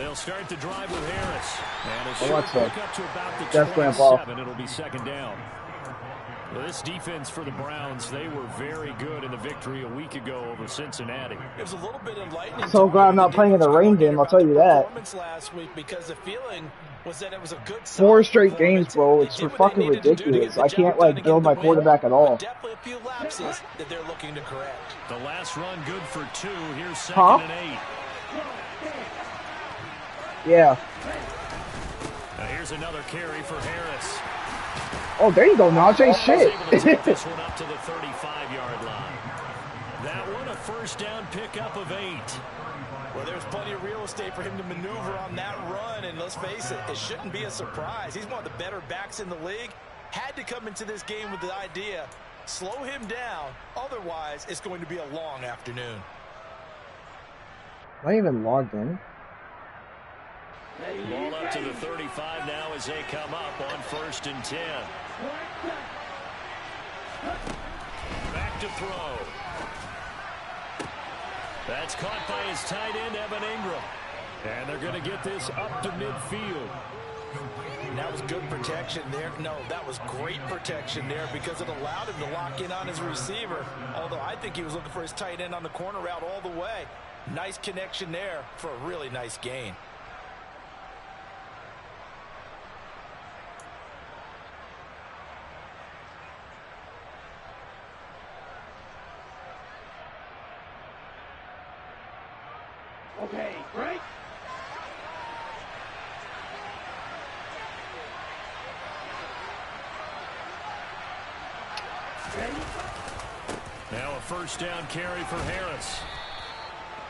They'll start the drive with Harris. And a short pick up to about the That's 27. It'll be second down. Well, this defense for the Browns, they were very good in the victory a week ago over Cincinnati. It was a little bit enlightening. So glad I'm not playing in the rain game, I'll tell you that. Last week because the feeling was that it was a good 4 straight games, bro. It's fucking ridiculous. I can't, like, build my quarterback at all. Definitely a few lapses that they're looking to correct. The last run good for 2. Here's second and 8. Yeah. Now here's another carry for Harris. Oh, there you go, Najee. Shit. This one up to the 35-yard line. That one a first down pickup of 8. Well, there's plenty of real estate for him to maneuver on that run, and let's face it, it shouldn't be a surprise. He's one of the better backs in the league. Had to come into this game with the idea, slow him down, otherwise it's going to be a long afternoon. Am I even logged in? Ball up to the 35 now as they come up on 1st and 10. Back to throw. That's caught by his tight end, Evan Ingram. And they're going to get this up to midfield. That was good protection there. No, that was great protection there because it allowed him to lock in on his receiver. Although I think he was looking for his tight end on the corner route all the way. Nice connection there for a really nice gain. Okay, break. Now a first down carry for Harris.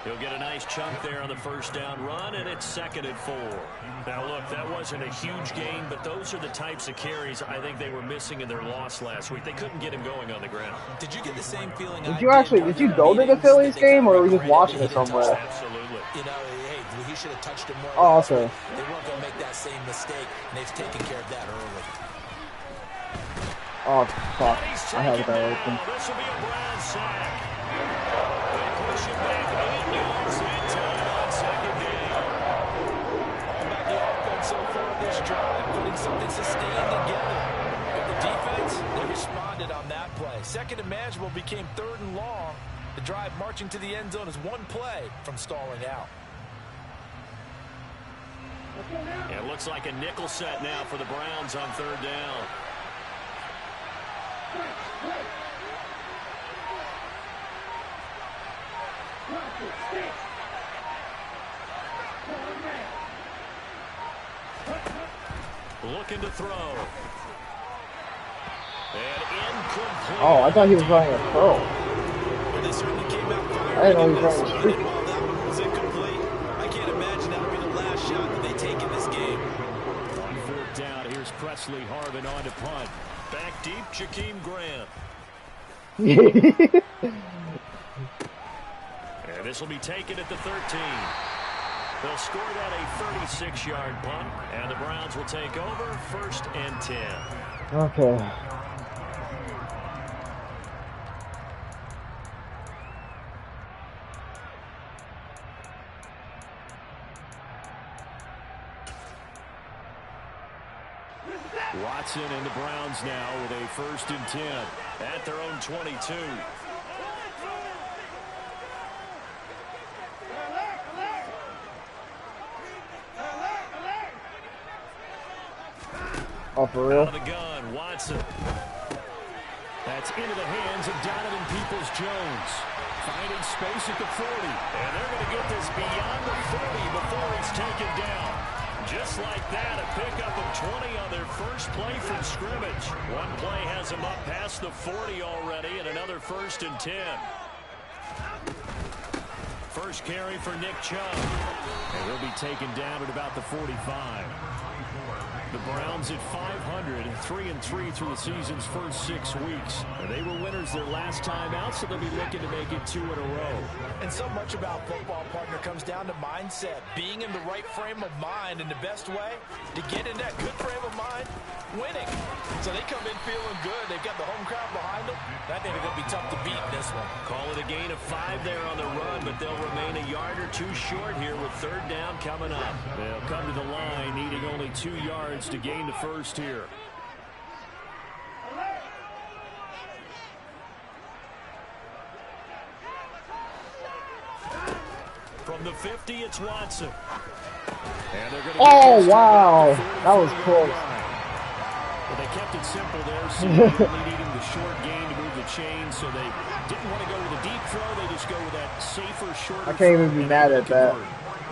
He'll get a nice chunk there on the first down run, and it's 2nd and 4. Now, look, that wasn't a huge gain, but those are the types of carries I think they were missing in their loss last week. They couldn't get him going on the ground. Did you get the same feeling? Did you go to the Phillies game, or were you just watching it somewhere? Absolutely. You know, hey, he should have touched him more. Oh, okay. They weren't going to make that same mistake, and they've taken care of that early. Oh, fuck. I had that open. This will be a Brown sack. They push it back 8 yards that time on 2nd down. All about the offense so far this drive, putting something sustained together. But the defense, they responded on that play. 2nd and manageable became 3rd and long. The drive marching to the end zone is one play from stalling out. It looks like a nickel set now for the Browns on 3rd down. Looking to throw. And incomplete. Oh, I thought he was running a throw. Well, they certainly came out firing. I didn't know he was running a streak. While that one was incomplete, I can't imagine that'll be the last shot that they take in this game. On 4th down, here's Presley Harvin on to punt. Back deep, Jakeem Grant. And this will be taken at the 13. They'll score that a 36-yard punt, and the Browns will take over 1st and 10. Okay. Watson and the Browns now with a 1st and 10 at their own 22. Oh, for real? Out of the gun, Watson. That's into the hands of Donovan Peoples-Jones. Finding space at the 40. And they're going to get this beyond the 30 before he's taken down. Just like that, a pickup of 20 on their first play from scrimmage. One play has them up past the 40 already, and another 1st and 10. First carry for Nick Chubb. And he'll be taken down at about the 45. The Browns at 500 and 3-3 through the season's first 6 weeks. And they were winners their last time out, so they'll be looking to make it 2 in a row. And so much about football, partner, comes down to mindset. Being in the right frame of mind, and the best way to get in that good frame of mind, winning. So they come in feeling good. They've got the home crowd behind them. I think they're going to be tough to beat in this one. Call it a gain of 5 there on the run, but they'll remain a yard or 2 short here with 3rd down coming up. They'll come to the line needing only 2 yards to gain the first here. From the 50, it's Watson. And they're oh, wow. That was close. Well, they kept it simple there, so only needing the short gain to move the chain, so they didn't want to go with a deep throw. They just go with that safer, shorter. I can't even be mad at that.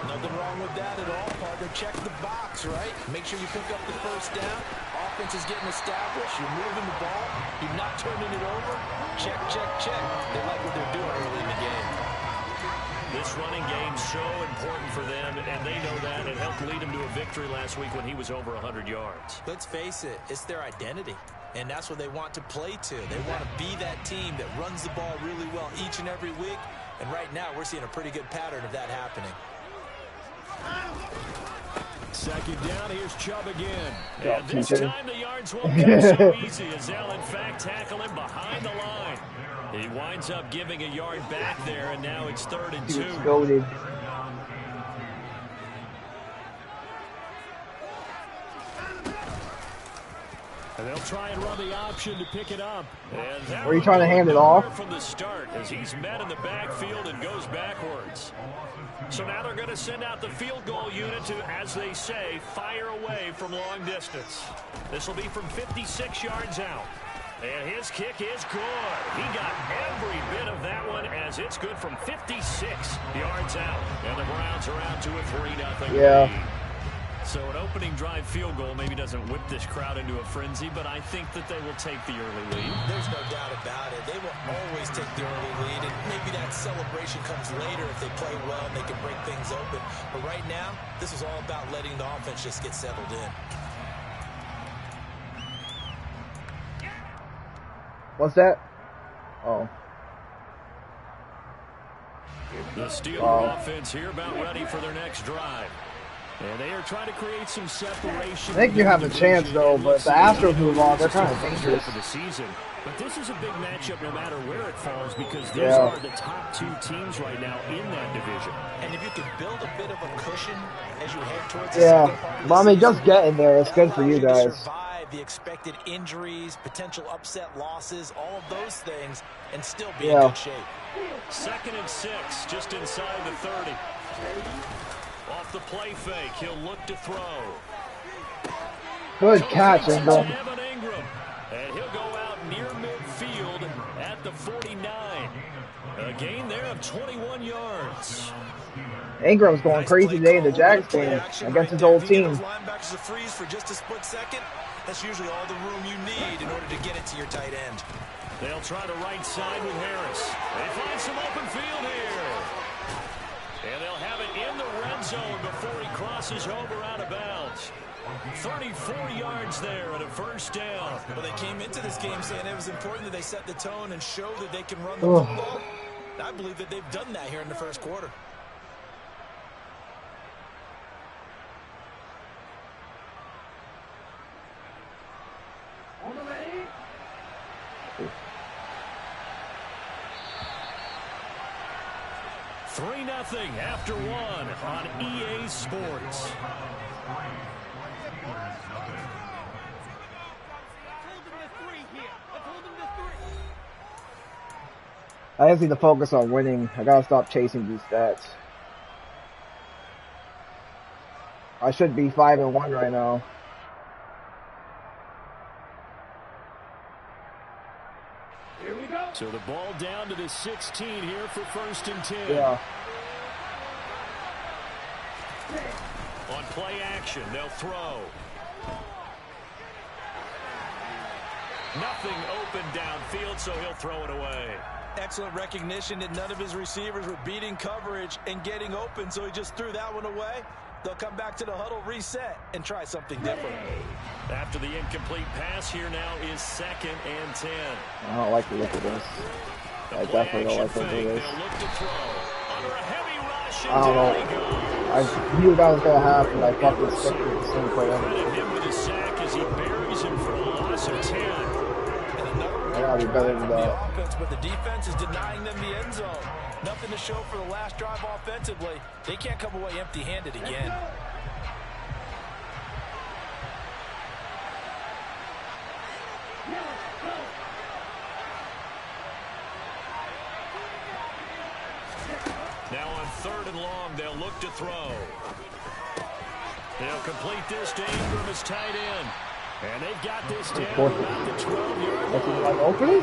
Nothing wrong with that at all, partner. Check the box, right? Make sure you pick up the first down. Offense is getting established. You're moving the ball. You're not turning it over. Check, check, check. They like what they're doing early in the game. This running game's so important for them, and they know that. It helped lead them to a victory last week when he was over 100 yards. Let's face it, it's their identity, and that's what they want to play to. They want to be that team that runs the ball really well each and every week, and right now we're seeing a pretty good pattern of that happening. 2nd down, here's Chubb again. Yeah, and this time the yards won't come so easy as they'll, in fact, tackle him behind the line. He winds up giving a yard back there, and now it's 3rd and 2. Goated. And they'll try and run the option to pick it up. And are you trying to hand it off? From the start, as he's met in the backfield and goes backwards. So now they're going to send out the field goal unit to, as they say, fire away from long distance. This will be from 56 yards out. And his kick is good. He got every bit of that one as it's good from 56 yards out. And the Browns are out to a 3-0 lead. So an opening drive field goal maybe doesn't whip this crowd into a frenzy, but I think that they will take the early lead. There's no doubt about it. They will always take the early lead, and maybe that celebration comes later if they play well and they can break things open. But right now, this is all about letting the offense just get settled in. What's that? Oh. The Steelers offense here about ready for their next drive. And they are trying to create some separation. I think you have a chance, though, but if the Astros move on, they're kind of dangerous. For the season. But this is a big matchup no matter where it falls because these are the top 2 teams right now in that division. And if you can build a bit of a cushion as you head towards the yeah, second part of but I mean, just getting there, it's good for you guys. Survive the expected injuries, potential upset losses, all of those things, and still be in good shape. 2nd and 6, just inside the 30. Off the play fake, he'll look to throw. Good catch, Ingram. And he'll go out near midfield at the 49. A gain there of 21 yards. Ingram's going crazy today in the Jags game against his old team. Linebackers a freeze for just a split second. That's usually all the room you need in order to get it to your tight end. They'll try the right side with Harris. They find some open field here. And they'll have it in the red zone before he crosses over out of bounds. 34 yards there and a 1st down. Well, they came into this game saying it was important that they set the tone and show that they can run the football. I believe that they've done that here in the 1st quarter. On the ready? Three 3-0 after 1 on EA Sports. I just need to focus on winning. I gotta stop chasing these stats. I should be 5-1 right now. Here we go. So the ball down to the 16 here for 1st and 10. Yeah. On play action, they'll throw. Nothing open downfield, so he'll throw it away. Excellent recognition that none of his receivers were beating coverage and getting open, so he just threw that one away. They'll come back to the huddle, reset, and try something different. After the incomplete pass, here now is 2nd and 10. I don't like the look of this. I definitely don't like the look of this. I don't know. I knew that was going to happen. I fucking stick with the same play. Credit him with a sack as he buries him for a loss of 10. I gotta be better than that. Offense, but the defense is denying them the end zone. Nothing to show for the last drive offensively. They can't come away empty-handed again. Now on 3rd and long, they'll look to throw. They'll complete this to Ingram as tight end. And they've got this down about the 12-yard line. Like open?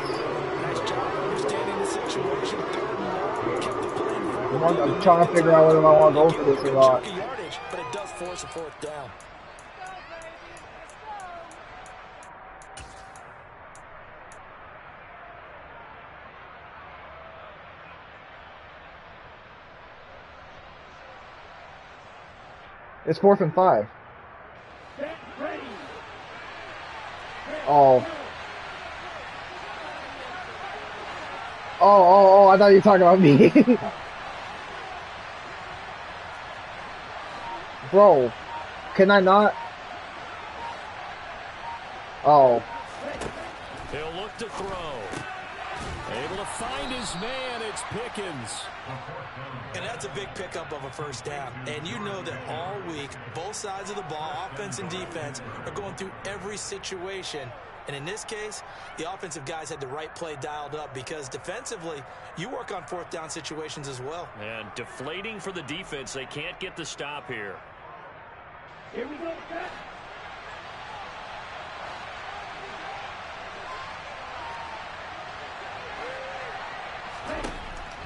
Nice job understanding the situation. Kept the play in front. I'm trying to figure out whether I want to go for this or not. Yardage, but it does force a 4th down. It's 4th and 5. Oh. Oh, I thought you were talking about me. Bro, can I not? Oh. He'll look to throw. Able to find his man, it's Pickens. And that's a big pickup of a 1st down. And you know that all week, both sides of the ball, offense and defense, are going through every situation. And in this case, the offensive guys had the right play dialed up because defensively, you work on 4th down situations as well. And deflating for the defense. They can't get the stop here. Here we go, set.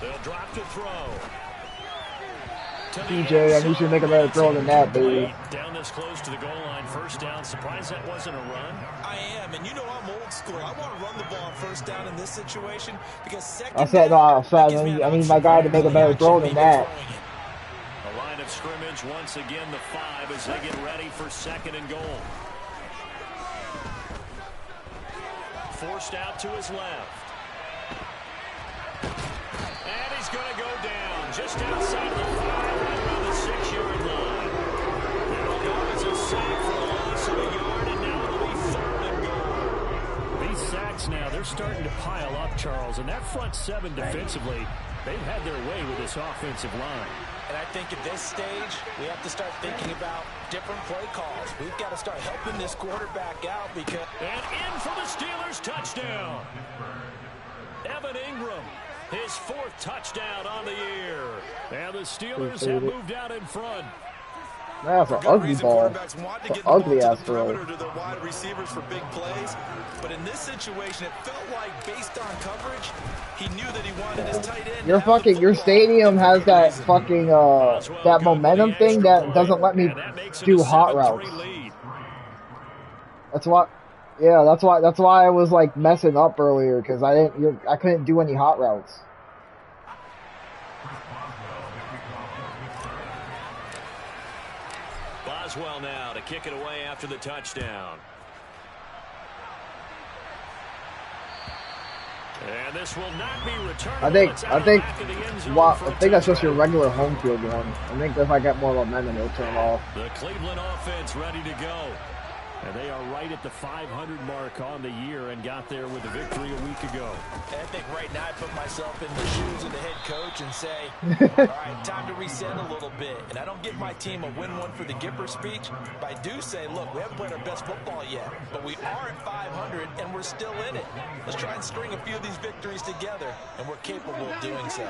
They'll drop to throw. TJ, I need you to make a better throw than that, baby. Down this close to the goal line, 1st down. Surprised that wasn't a run. I am, and you know I'm old school. I want to run the ball on 1st down in this situation because 2nd I said, no, I need my guy to make a better throw than that. A line of scrimmage, once again, the 5 as they get ready for 2nd and goal. Forced out to his left. And he's going to go down just outside of the 5, right around the 6-yard line. It'll go as a sack for a loss of a yard, and now it'll be 3rd and goal. These sacks now, they're starting to pile up, Charles, and that front 7 defensively, they've had their way with this offensive line. And I think at this stage, we have to start thinking about different play calls. We've got to start helping this quarterback out because... And in for the Steelers touchdown. Evan Ingram, his 4th touchdown on the year. And the Steelers have moved out in front. That's an ugly ball. It's an ugly ass throw. To their wide receivers for big plays. But in this situation, it felt like based on coverage, he knew that he wanted his tight end. Your stadium has that fucking, that momentum thing that doesn't let me do hot routes. That's why, yeah, that's why I was like messing up earlier, because I couldn't do any hot routes. Boswell now to kick it away after the touchdown. And this will not be returned. I think that's just your regular home field one. I think if I get more momentum, it'll turn off. The Cleveland offense ready to go. And they are right at the 500 mark on the year and got there with a victory a week ago. I think right now I put myself in the shoes of the head coach and say, all right, time to reset a little bit. And I don't give my team a win one for the Gipper speech, but I do say, look, we haven't played our best football yet, but we are at 500 and we're still in it. Let's try and string a few of these victories together, and we're capable of doing so.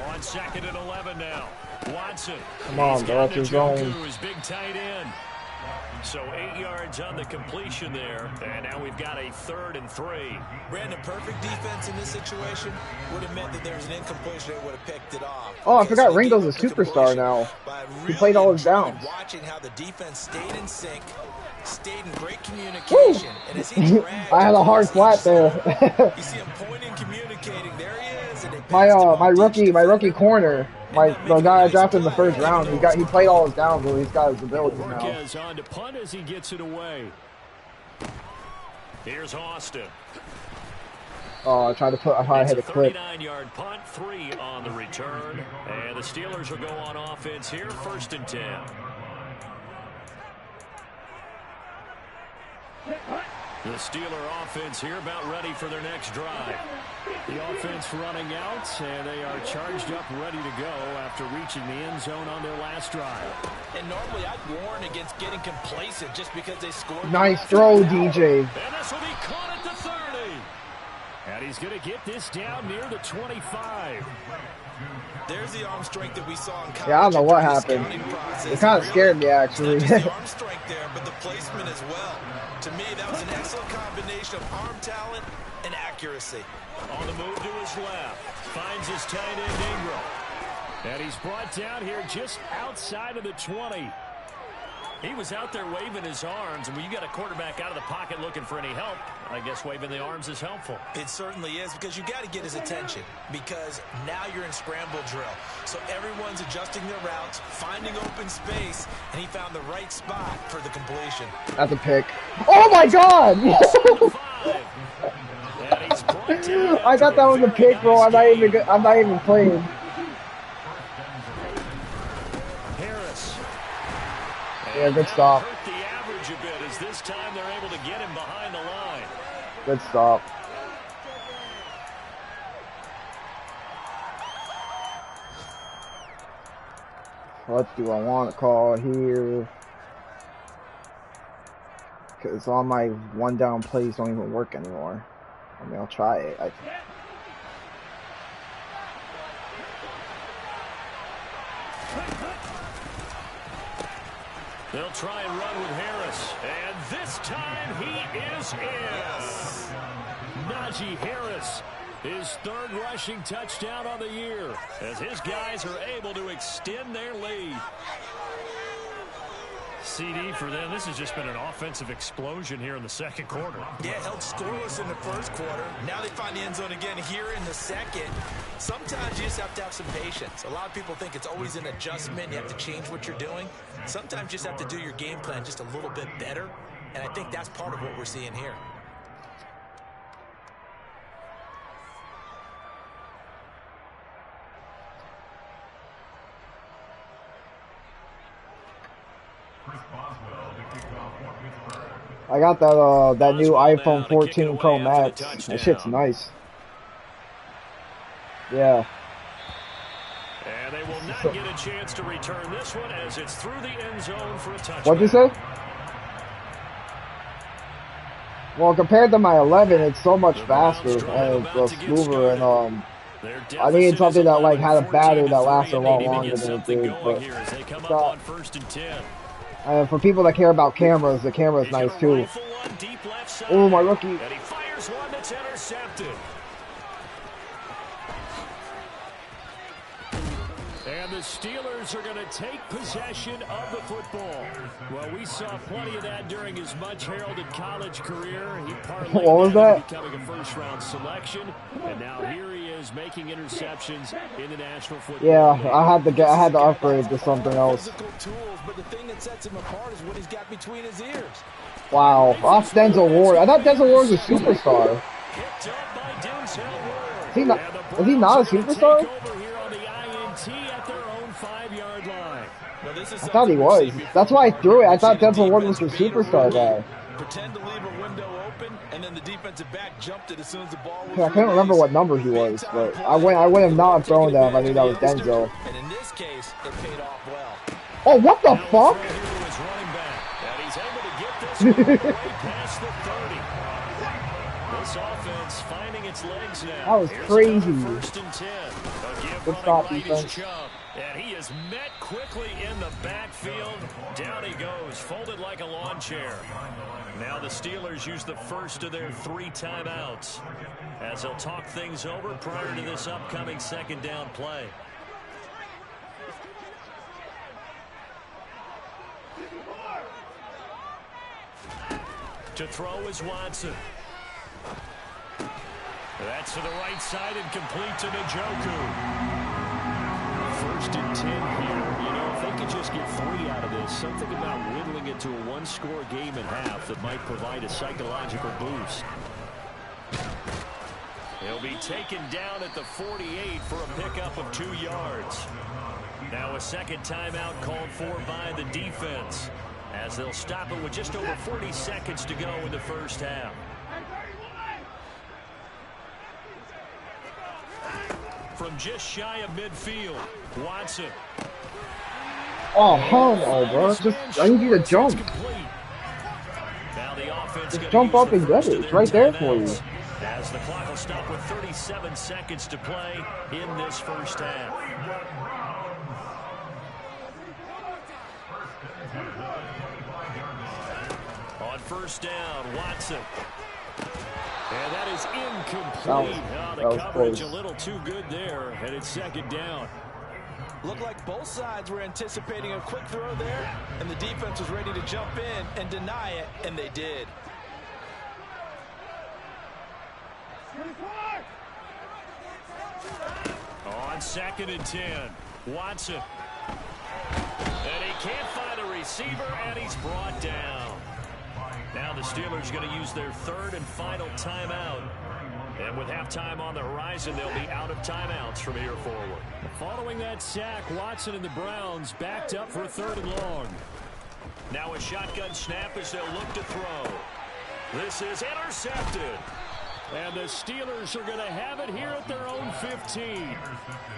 On 2nd and 11 now. Watson. Come on, go out your zone. His big tight end. So 8 yards on the completion there. And now we've got a 3rd and 3. Brandon, perfect defense in this situation would have meant that there was an incompletion that would have picked it off. Oh, I forgot Ringo's a superstar now. He played all his downs. Watching how the defense stayed in sync, stayed in great communication. And as he dragged I had a hard flat there. you see him pointing, communicating. There he is. And my rookie corner, the guy I drafted in the first round, he played all his downs, so he's got his abilities now. Marquez on to punt as he gets it away. Here's Austin. Oh, I tried to hit a clip. 39-yard punt, 3 on the return. And the Steelers will go on offense here, 1st and 10. The Steeler offense here about ready for their next drive. The offense running out, and they are charged up, ready to go after reaching the end zone on their last drive. And normally I'd warn against getting complacent just because they scored. Nice throw, DJ. And this will be caught at the 30. And he's going to get this down near the 25. There's the arm strength that we saw in college. Yeah, I don't know what happened. It kind of scared me, actually. Not just the arm strength there, but the placement as well. To me, that was an excellent combination of arm talent and accuracy. On the move to his left. Finds his tight end, Ingram. And he's brought down here just outside of the 20. He was out there waving his arms, and when you got a quarterback out of the pocket looking for any help, I guess waving the arms is helpful. It certainly is, because you got to get his attention, because now you're in scramble drill. So everyone's adjusting their routes, finding open space, and he found the right spot for the completion. That's a pick. Oh my God! I thought that was a pick, bro. I'm not even playing. Yeah, good stop. Hurt the average a bit as this time they're able to get him behind the line. Good stop. What do I want to call here? Because all my one down plays don't even work anymore. I mean, I'll try it. They'll try and run with Harris. And this time he is in. Najee Harris, his 3rd rushing touchdown on the year, as his guys are able to extend their lead. CD for them, this has just been an offensive explosion here in the 2nd quarter. Yeah, held scoreless in the 1st quarter. Now they find the end zone again here in the 2nd. Sometimes you just have to have some patience. A lot of people think it's always an adjustment. You have to change what you're doing. Sometimes you just have to do your game plan just a little bit better. And I think that's part of what we're seeing here. I got that new iPhone 14 Pro Max. That shit's nice. Yeah. And they will not get a chance to return this one as it's through the end zone for a touchdown. What'd you say? Well, compared to my 11, it's so much faster and it's smoother, and I needed something that like had a battery that lasted a lot longer than it did. But and for people that care about cameras, the camera's nice too. Oh, my rookie. And he fires one that's intercepted. And the Steelers are going to take possession of the football. Well, we saw plenty of that during his much-heralded college career. He parlayed that becoming a first-round selection, and now here he is making interceptions in the National Football League. Yeah, I had to upgrade to something else. Tools, but the thing that sets him apart is what he's got between his ears. Wow, off Denzel Ward. I thought Denzel Ward was a superstar. Is he not a superstar? I thought he was. That's why I threw it. I thought Denzel Ward was the superstar guy. Pretend to leave a window open, and then the defensive back jumped it as soon as the ball was I couldn't remember what number he was, but I would have not thrown that if I knew that was Denzel. And in this case, it paid off well. Oh, what the fuck? This offense finding its legs now. That was crazy. First and 10. Good stop, defense. And he is met quickly in the backfield. Down he goes, folded like a lawn chair. Now the Steelers use the first of their 3 timeouts as they'll talk things over prior to this upcoming 2nd down play. To throw is Watson. That's to the right side and complete to Njoku. 1st and 10 here. You know, if they could just get 3 out of this, something about whittling it to a 1-score game at half that might provide a psychological boost. He'll be taken down at the 48 for a pickup of 2 yards. Now a second timeout called for by the defense, as they'll stop it with just over 40 seconds to go in the first half. From just shy of midfield, Watson. Oh, hell no, bro. Just, I need you to jump. Now the offense just jump up and get it. It's right there for you. As the clock will stop with 37 seconds to play in this first half. On first down, Watson. And that is incomplete. The coverage a little too good there, and it's second down. Looked like both sides were anticipating a quick throw there, and the defense was ready to jump in and deny it, and they did. On 2nd and 10, Watson. And he can't find a receiver, and he's brought down. Now the Steelers going to use their 3rd and final timeout. And with halftime on the horizon, they'll be out of timeouts from here forward. Following that sack, Watson and the Browns backed up for 3rd and long. Now a shotgun snap as they'll look to throw. This is intercepted. And the Steelers are going to have it here at their own 15.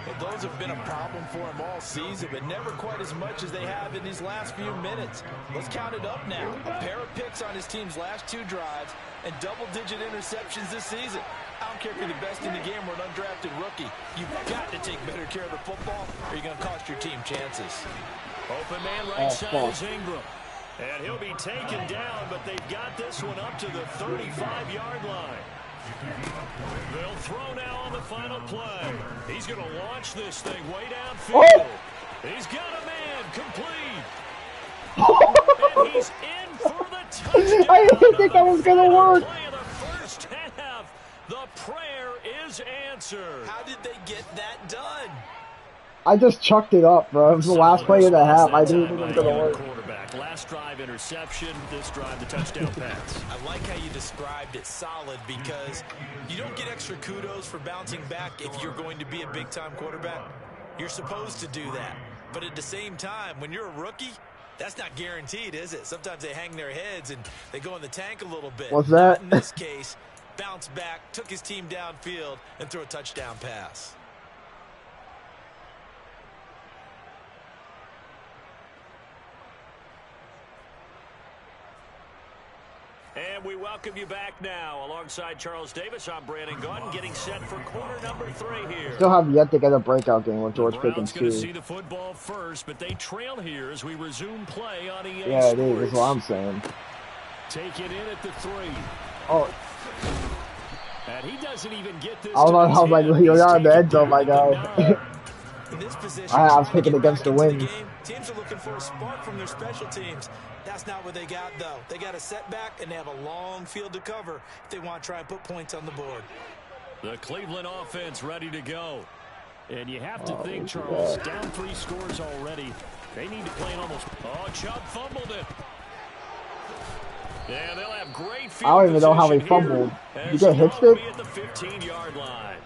Well, those have been a problem for them all season, but never quite as much as they have in these last few minutes. Let's count it up now. A pair of picks on his team's last 2 drives and double-digit interceptions this season. I don't care if you're the best in the game or an undrafted rookie. You've got to take better care of the football or you're going to cost your team chances. Open man right side is Ingram. And he'll be taken down, but they've got this one up to the 35-yard line. They'll throw now on the final play. He's going to launch this thing way downfield. He's got a man complete. And he's in for the touchdown. I didn't think that was going to work. Play of the first half. The prayer is answered. How did they get that done? I just chucked it up, bro. It was the last play of the half. I didn't think it was going to work. Quarterback. Last drive interception. This drive the touchdown pass. I like how you described it solid because you don't get extra kudos for bouncing back if you're going to be a big-time quarterback. You're supposed to do that. But at the same time, when you're a rookie, that's not guaranteed, is it? Sometimes they hang their heads and they go in the tank a little bit. What's that? In this case, bounce back, took his team downfield, and threw a touchdown pass. And we welcome you back now. Alongside Charles Davis, I'm Brandon Gaunt, getting set for quarter number 3 here. Still have yet to get a breakout game with George Pickens, too. Going to see the football first, but they trail here as we resume play on EA Yeah, Sports. it is. That's what I'm saying. Take it in at the 3. Oh. And he doesn't even get this. I was like, you're on the end zone, my guy. In this position, I was picking against the wind. Teams are looking for a spark from their special teams. That's not what they got, though. They got a setback, and they have a long field to cover if they want to try and put points on the board. The Cleveland offense ready to go. And you have to think, Charles, down 3 scores already. They need to play an almost... Oh, Chubb fumbled it. Yeah, they'll have great field I don't even know how he fumbled. Did you get hit stick? At the 15-yard line.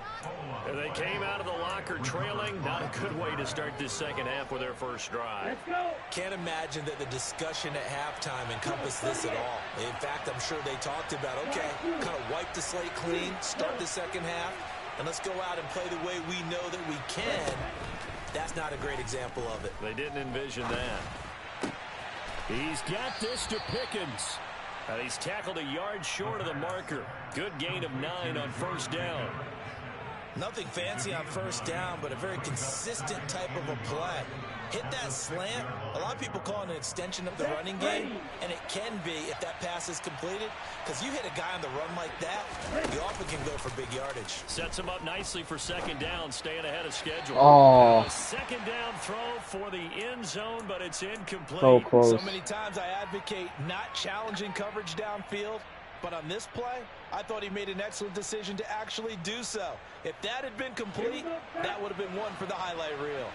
And they came out of the locker trailing. Not a good way to start this second half with their first drive. Can't imagine that the discussion at halftime encompassed this at all. In fact, I'm sure they talked about, okay, kind of wipe the slate clean, start the second half, and let's go out and play the way we know that we can. That's not a great example of it. They didn't envision that. He's got this to Pickens. And he's tackled a yard short of the marker. Good gain of 9 on first down. Nothing fancy on first down, but a very consistent type of a play. Hit that slant. A lot of people call it an extension of the running game, and it can be if that pass is completed, because you hit a guy on the run like that, you often can go for big yardage. Sets him up nicely for second down, staying ahead of schedule. Oh. Second down throw for the end zone, but it's incomplete. So close. So many times I advocate not challenging coverage downfield, but on this play, I thought he made an excellent decision to actually do so. If that had been complete, that would have been one for the highlight reel.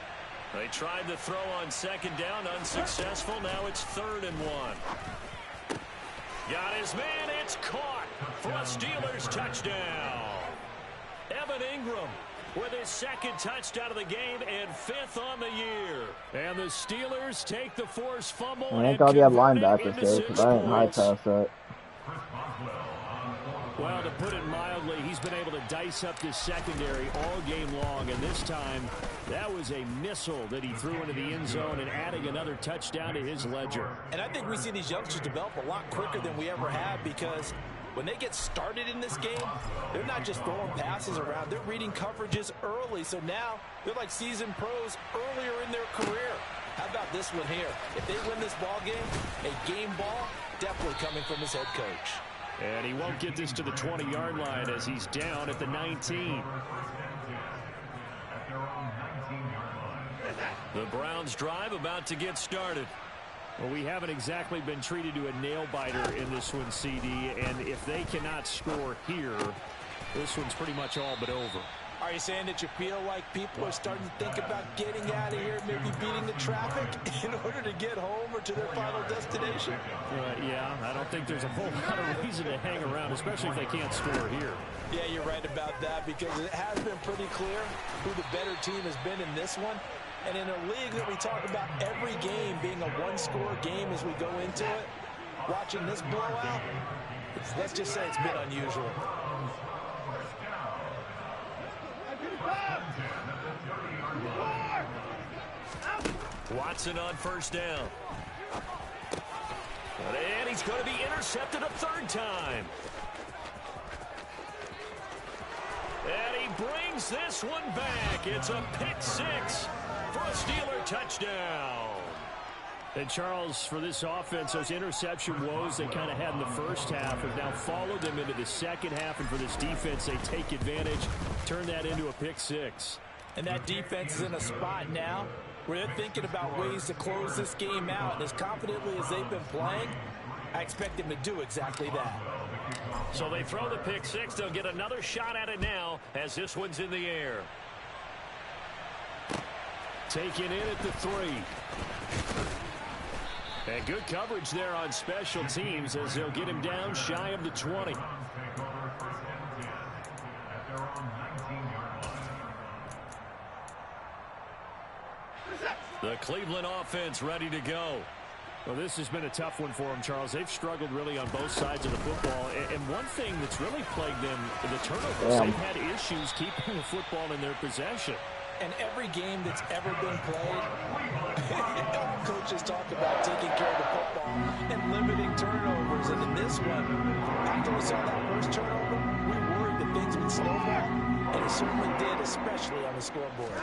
They tried to throw on second down, unsuccessful. Now it's 3rd and 1. Got his man, it's caught for a Steelers touchdown. Evan Ingram with his 2nd touchdown of the game and 5th on the year. And the Steelers take the forced fumble. Thank God you have linebackers here, because I didn't high pass that. Well, to put it mildly, he's been able to dice up this secondary all game long, and this time that was a missile that he threw into the end zone and adding another touchdown to his ledger. And I think we see these youngsters develop a lot quicker than we ever have, because when they get started in this game, they're not just throwing passes around, they're reading coverages early. So now they're like seasoned pros earlier in their career. How about this one here? If they win this ball game, a game ball definitely coming from his head coach. And he won't get this to the 20-yard line as he's down at the 19. The Browns drive about to get started. Well, we haven't exactly been treated to a nail-biter in this one, CD, and if they cannot score here, this one's pretty much all but over. Are you saying that you feel like people are starting to think about getting out of here, maybe beating the traffic in order to get home or to their final destination? Yeah, I don't think there's a whole lot of reason to hang around, especially if they can't score here. Yeah, you're right about that, because it has been pretty clear who the better team has been in this one. And in a league that we talk about every game being a one-score game as we go into it, watching this blowout, let's just say it's been unusual. Watson on first down. And he's going to be intercepted a 3rd time. And he brings this one back. It's a pick 6 for a Steeler touchdown. And Charles, for this offense, those interception woes they kind of had in the first half have now followed them into the second half. And for this defense, they take advantage, turn that into a pick 6. And that defense is in a spot now where they're thinking about ways to close this game out. And as confidently as they've been playing, I expect them to do exactly that. So they throw the pick 6. They'll get another shot at it now as this one's in the air. Taken in at the 3. And good coverage there on special teams as they'll get him down shy of the 20. The Cleveland offense ready to go. Well, this has been a tough one for them, Charles. They've struggled really on both sides of the football. And one thing that's really plagued them, the turnovers, they've had issues keeping the football in their possession. And every game that's ever been played, coaches talk about taking care of the football and limiting turnovers. And in this one, after we saw that first turnover, we worried that things would snowball. And it certainly did, especially on the scoreboard.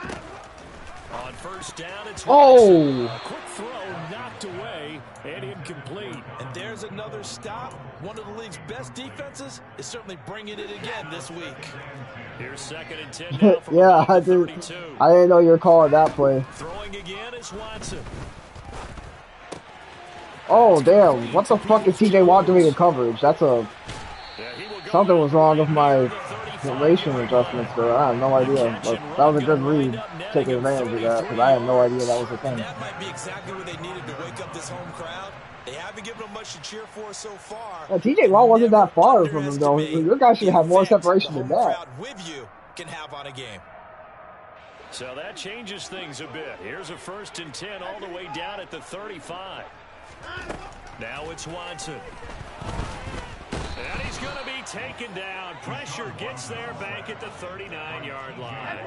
On first down, it's Oh! A quick throw knocked away and incomplete. And there's another stop. One of the league's best defenses is certainly bringing it again this week. Here's 2nd and 10 now from yeah, I 32. I didn't know you were calling that play. Throwing again is Watson. Oh, damn. What the fuck is TJ Watt doing in coverage? That's a... Something was wrong with my duration adjustments there. I have no idea. But that was a good read, taking advantage of that, because I had no idea that was a thing. That might be exactly what they needed to wake up this home crowd. They haven't given them much to cheer for so far. Yeah, TJ Watt wasn't that far from him, though. Your guy should have more separation than that. With you can have on a game. So that changes things a bit. Here's a 1st and 10 all the way down at the 35. Now it's Watson. And he's going to be taken down. Pressure gets there back at the 39-yard line.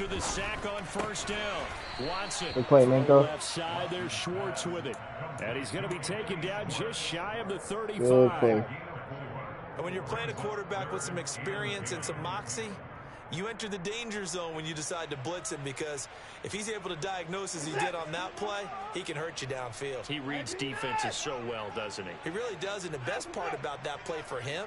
after the sack on first down. Watson. Good play, Minko. Left side, there's Schwartz with it. And he's going to be taken down just shy of the 35. Good play. And when you're playing a quarterback with some experience and some moxie, you enter the danger zone when you decide to blitz him, because if he's able to diagnose as he did on that play, he can hurt you downfield. He reads defenses so well, doesn't he? He really does, and the best part about that play for him,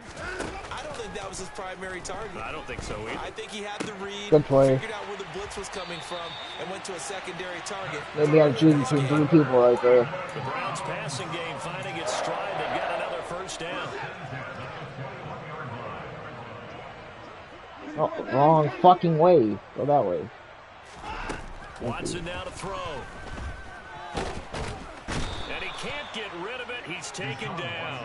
I don't think that was his primary target. I don't think so either. I think he had the read, Good play. figured out where the blitz was coming from, and went to a secondary target. Maybe I'm choosing between 3 people right there. The Browns passing game finding its stride. They've got another first down. Oh, wrong fucking way. Go that way. Watson now to throw. And he can't get rid of it. He's taken down.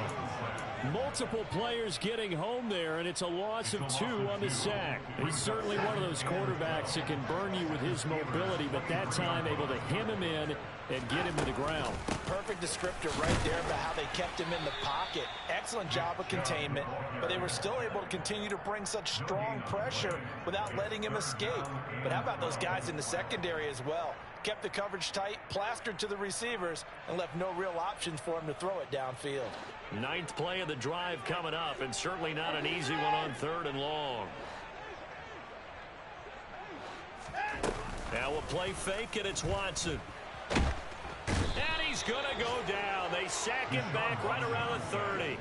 Multiple players getting home there, and it's a loss of 2 on the sack. He's certainly one of those quarterbacks that can burn you with his mobility, but that time able to hem him in and get him to the ground. Perfect descriptor right there about how they kept him in the pocket. Excellent job of containment, but they were still able to continue to bring such strong pressure without letting him escape. But how about those guys in the secondary as well? Kept the coverage tight, plastered to the receivers, and left no real options for him to throw it downfield. 9th play of the drive coming up, and certainly not an easy one on 3rd and long. Now a play fake, and it's Watson. And he's going to go down. They sack him back right around the 30.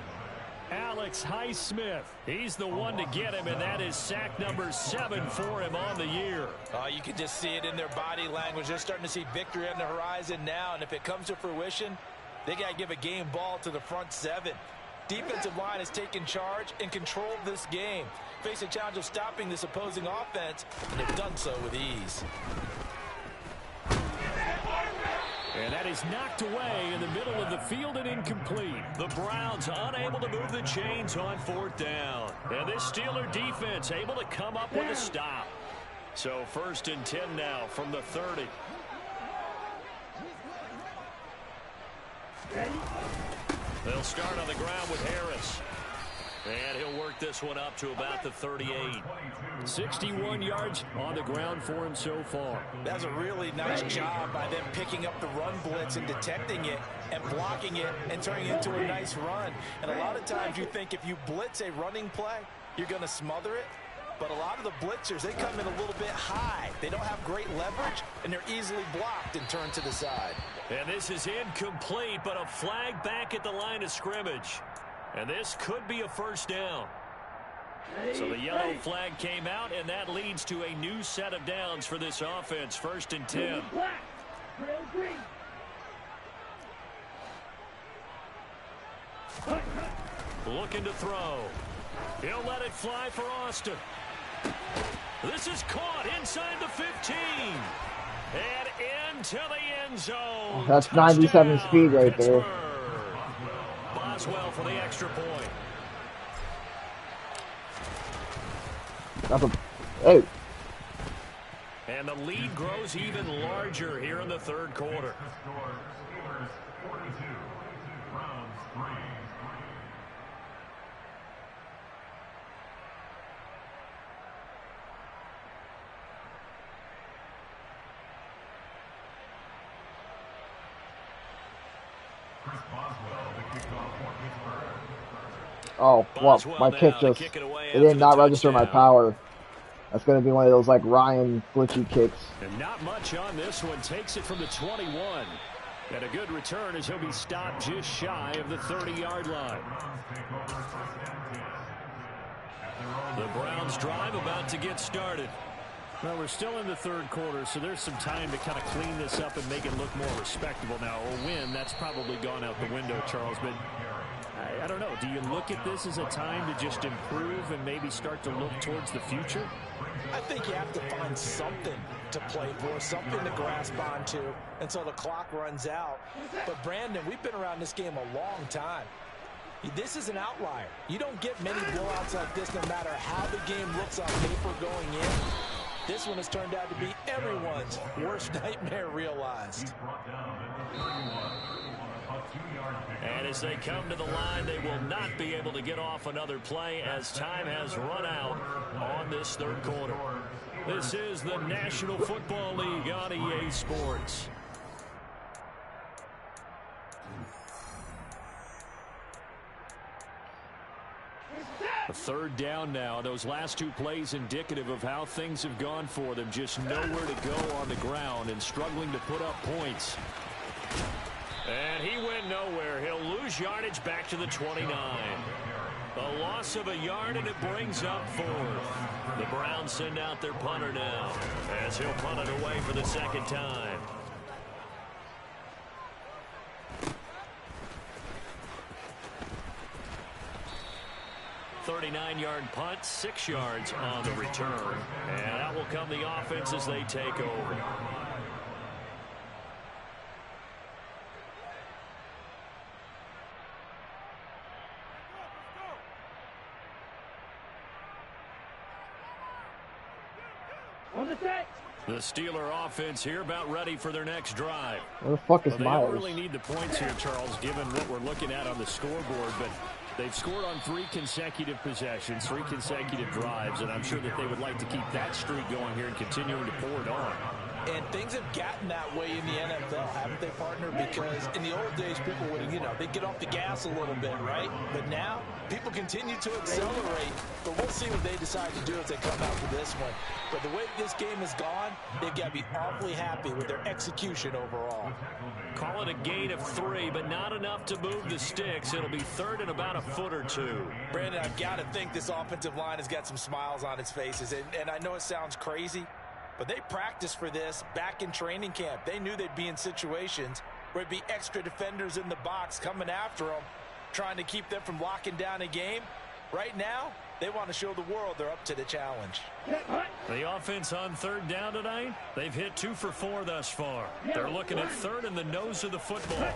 Alex Highsmith, he's the one to get him, and that is sack number 7 for him on the year. You can just see it in their body language. They're starting to see victory on the horizon now, and if it comes to fruition, they got to give a game ball to the front 7. Defensive line has taken charge and controlled this game. Face a challenge of stopping this opposing offense, and they've done so with ease. And that is knocked away in the middle of the field and incomplete. The Browns unable to move the chains on 4th down. And this Steeler defense able to come up with a stop. So 1st and 10 now from the 30. They'll start on the ground with Harris. And he'll work this one up to about the 38. 61 yards on the ground for him so far. That's a really nice job by them picking up the run blitz and detecting it and blocking it and turning it into a nice run. And a lot of times you think if you blitz a running play, you're going to smother it. But a lot of the blitzers, they come in a little bit high. They don't have great leverage, and they're easily blocked and turned to the side. And this is incomplete, but a flag back at the line of scrimmage. And this could be a first down. So the yellow flag came out, and that leads to a new set of downs for this offense. 1st and 10. Looking to throw. He'll let it fly for Austin. This is caught inside the 15. And into the end zone. That's 97 speed right there. Boswell for the extra point. That's a, hey. And the lead grows even larger here in the 3rd quarter. Oh, well, my kick just, it did not register my power. That's going to be one of those, like, Ryan glitchy kicks. And not much on this one. Takes it from the 21. And a good return as he'll be stopped just shy of the 30-yard line. The Browns drive about to get started. Well, we're still in the 3rd quarter, so there's some time to kind of clean this up and make it look more respectable. Now, a win, that's probably gone out the window, Charles, but I don't know. Do you look at this as a time to just improve and maybe start to look towards the future? I think you have to find something to play for, something to grasp onto until the clock runs out. But, Brandon, we've been around this game a long time. This is an outlier. You don't get many blowouts like this no matter how the game looks on paper going in. This one has turned out to be everyone's worst nightmare realized. And as they come to the line, they will not be able to get off another play as time has run out on this 3rd quarter. This is the National Football League on EA Sports. A third down now. Those last two plays indicative of how things have gone for them. Just nowhere to go on the ground and struggling to put up points. And he went nowhere. He'll lose yardage back to the 29. A loss of a yard, and it brings up 4th. The Browns send out their punter now as he'll punt it away for the second time. 39-yard punt, 6 yards on the return. And that will come the offense as they take over. The Steeler offense here about ready for their next drive. Where the fuck is They Miles? don't really need the points here, Charles, given what we're looking at on the scoreboard, but they've scored on 3 consecutive possessions, 3 consecutive drives, and I'm sure that they would like to keep that streak going here and continuing to pour it on. And things have gotten that way in the NFL, haven't they, partner? Because in the old days, people would, they'd get off the gas a little bit, right? But now, people continue to accelerate. But we'll see what they decide to do as they come out for this one. But the way this game has gone, they've got to be awfully happy with their execution overall. Call it a gain of 3, but not enough to move the sticks. It'll be third and about a foot or 2. Brandon, I've got to think this offensive line has got some smiles on its faces. And I know it sounds crazy, but they practiced for this back in training camp. They knew they'd be in situations where it'd be extra defenders in the box coming after them, trying to keep them from locking down a game. Right now, they want to show the world they're up to the challenge. The offense on third down tonight, they've hit 2 for 4 thus far. They're looking at third in the nose of the football.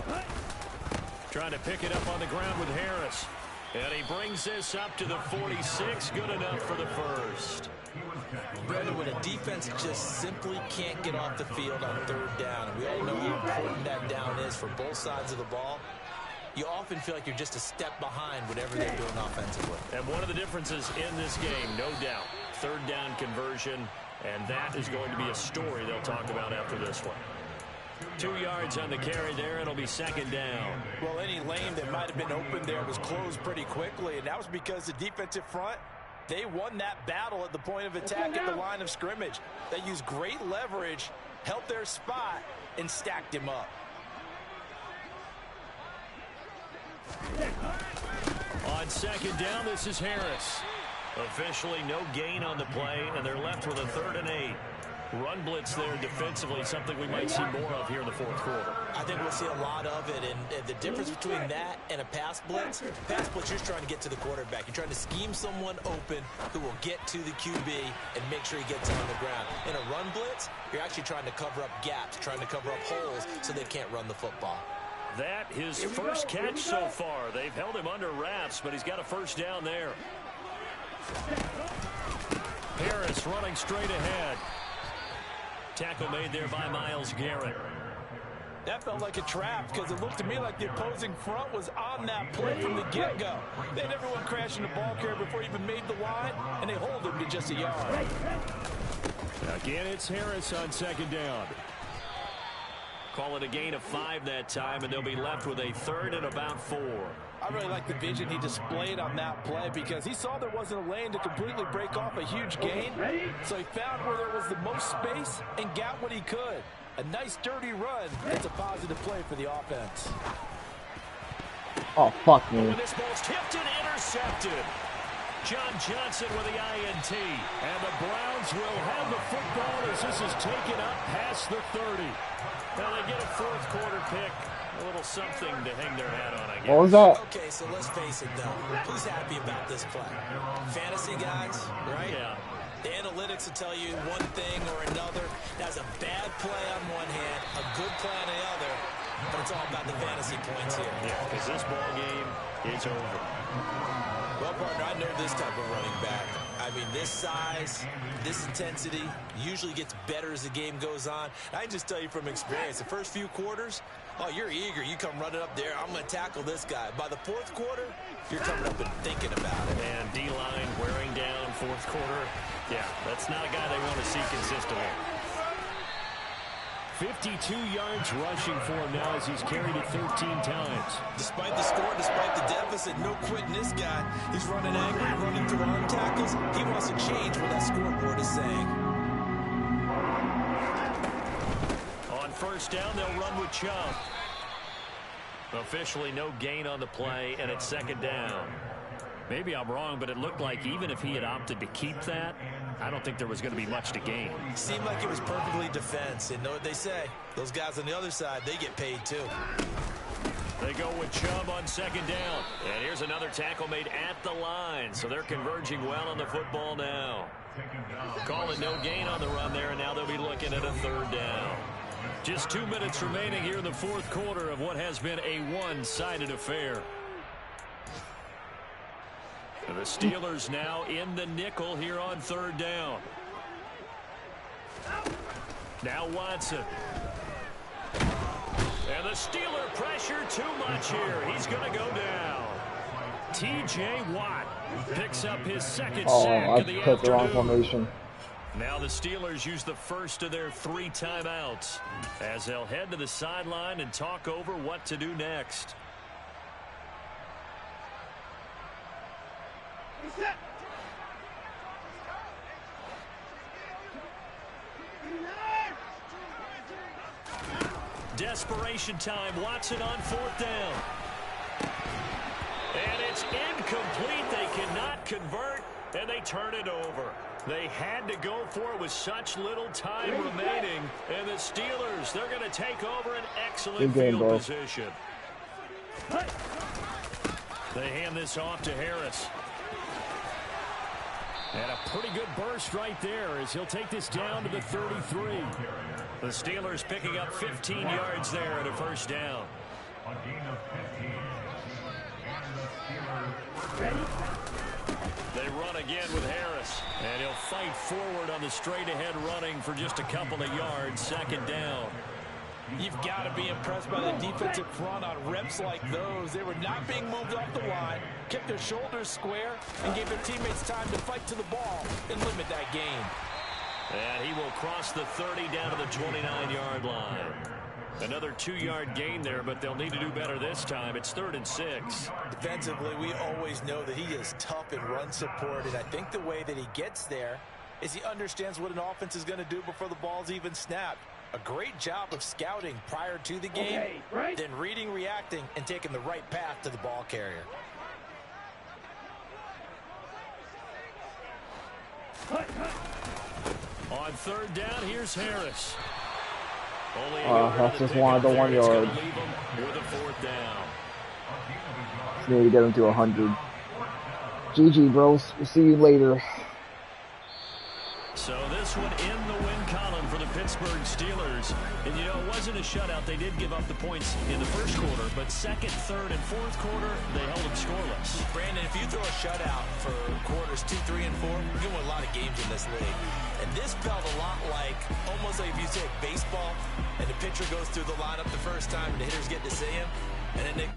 Trying to pick it up on the ground with Harris. And he brings this up to the 46. Good enough for the first. Brandon, when a defense just simply can't get off the field on third down, and we all know how important that down is for both sides of the ball, you often feel like you're just a step behind whatever they're doing offensively. And one of the differences in this game, no doubt, third down conversion, and that is going to be a story they'll talk about after this one. 2 yards on the carry there. It'll be second down. Well, any lane that might have been open there was closed pretty quickly, and that was because the defensive front, they won that battle at the point of attack at the line of scrimmage. They used great leverage, held their spot, and stacked him up. On second down, this is Harris. Officially no gain on the play, and they're left with a 3rd and 8. Run blitz there defensively, something we might see more of here in the fourth quarter. I think we'll see a lot of it, and the difference between that and a pass blitz, you're just trying to get to the quarterback. You're trying to scheme someone open who will get to the QB and make sure he gets on the ground. In a run blitz, you're actually trying to cover up gaps, trying to cover up holes so they can't run the football. That his first catch so far. They've held him under wraps, but he's got a first down there. Harris running straight ahead. Tackle made there by Myles Garrett. That felt like a trap because it looked to me like the opposing front was on that play from the get-go. They had everyone crashing the ball carrier before he even made the line, and they hold him to just a yard. Again, it's Harris on second down. Call it a gain of 5 that time, and they'll be left with a 3rd and about 4. I really like the vision he displayed on that play because he saw there wasn't a lane to completely break off a huge gain. So he found where there was the most space and got what he could. A nice, dirty run. It's a positive play for the offense. Oh, fuck me. When this ball's tipped and intercepted. John Johnson with the INT. And the Browns will have the football as this is taken up past the 30. Well, they get a fourth quarter pick. A little something to hang their hat on, I guess. What was that? Okay, so let's face it, though. Who's happy about this play? Fantasy guys, right? Yeah. The analytics will tell you one thing or another. That's a bad play on one hand, a good play on the other, but it's all about the fantasy points here. Yeah, because this ball game is over. Well, partner, I know this type of running back. I mean, this size, this intensity usually gets better as the game goes on. I can just tell you from experience, the first few quarters, oh, you're eager. You come running up there. I'm going to tackle this guy. By the fourth quarter, you're coming up and thinking about it. And D-line wearing down fourth quarter. Yeah, that's not a guy they want to see consistently. 52 yards rushing for him now as he's carried it 13 times. Despite the score, despite the deficit, no quitting this guy. He's running angry, running through arm tackles. He wants to change what that scoreboard is saying. On first down, they'll run with Chubb. Officially no gain on the play, and it's second down. Maybe I'm wrong, but it looked like even if he had opted to keep that, I don't think there was going to be much to gain. Seemed like it was perfectly defense. And know what they say? Those guys on the other side, they get paid too. They go with Chubb on second down. And here's another tackle made at the line. So they're converging well on the football now. Call it no gain on the run there, and now they'll be looking at a third down. Just 2 minutes remaining here in the fourth quarter of what has been a one-sided affair. And the Steelers now in the nickel here on third down. Now Watson. And the Steeler pressure too much here. He's going to go down. T.J. Watt picks up his second sack of the afternoon. The wrong formation. Now the Steelers use the first of their 3 timeouts as they'll head to the sideline and talk over what to do next. Desperation time. Watson on fourth down. And it's incomplete. They cannot convert, and they turn it over. They had to go for it with such little time remaining. And the Steelers, they're going to take over an excellent field position. They hand this off to Harris. And a pretty good burst right there as he'll take this down to the 33. The Steelers picking up 15 yards there at a first down. A gain of 15. And the Steelers. They run again with Harris. And he'll fight forward on the straight-ahead running for just a couple of yards. Second down. You've got to be impressed by the defensive front on reps like those. They were not being moved off the line, kept their shoulders square, and gave their teammates time to fight to the ball and limit that gain. And he will cross the 30 down to the 29-yard line. Another 2-yard gain there, but they'll need to do better this time. It's 3rd and 6. Defensively, we always know that he is tough in run support, and I think the way that he gets there is he understands what an offense is going to do before the ball's even snapped. A great job of scouting prior to the game, then reading, reacting, and taking the right path to the ball carrier. On third down, here's Harris. That's just one of the 1 yard. With a fourth down. Need to get him to 100. GG, bros. We'll see you later. So this one in the win column for the Pittsburgh Steelers. And, you know, it wasn't a shutout. They did give up the points in the first quarter, but second, third, and fourth quarter, they held them scoreless. Brandon, if you throw a shutout for quarters 2, 3, and 4, you win a lot of games in this league. And this felt a lot like, almost like if you take baseball, and the pitcher goes through the lineup the first time, and the hitters get to see him, and then they